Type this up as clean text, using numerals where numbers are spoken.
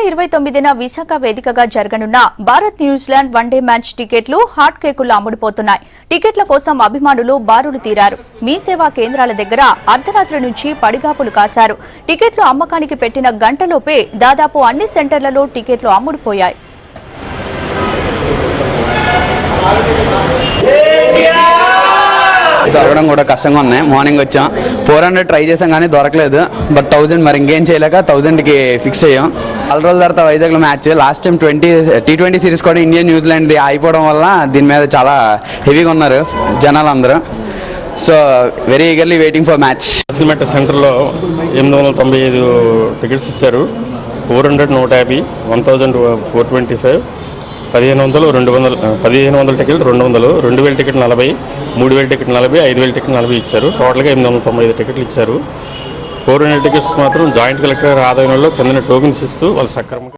29న విశాఖ వేదికగా జరగనున్న Bharat New Zealand one day match టికెట్లు హాట్ కేకులు అమ్ముడుపోతున్నాయి. టికెట్ల కోసం అభిమానులు బారులు తీరారు. మీ సేవా కేంద్రాల దగ్గర అర్ధరాత్రి నుంచి పడిగాపులు కాశారు. టికెట్లు అమ్మకానికి పెట్టిన గంటలోపే దాదాపు అన్ని సెంటర్లలో టికెట్లు అమ్ముడుపోయాయి. దొరకడం కూడా కష్టంగా ఉన్నాయి. మార్నింగ్ వచ్చాం, 400 ట్రై చేసాం కానీ దొరకలేదు. బట్ 1000 మరి ఇంకేం చేయలేక 1000కి ఫిక్స్ అయ్యాం. 4 రోజుల తర్వాత వైజాగ్లో match. Last time T20 series కూడా ఇండియా న్యూజిలాండ్ అయిపోవడం వల్ల దీని మీద చాలా హెవీగా ఉన్నారు జనాలు అందరూ. So very eagerly waiting for match. Cement సెంటర్లో 895 టికెట్స్ ఇచ్చారు. 400 150, 1000 425, 1500 200, 1500 టికెట్లు 200, 2000 టికెట్లు 40, 3000 టికెట్లు 40, 5000 టికెట్లు 40 ఇచ్చారు. టోటల్గా 895 టికెట్లు ఇచ్చారు. 400 టికెట్స్ మాత్రం జాయింట్ కలెక్టర్ ఆదాయంలో కింద టోకెన్స్ ఇస్తూ వాళ్ళు సక్రమంగా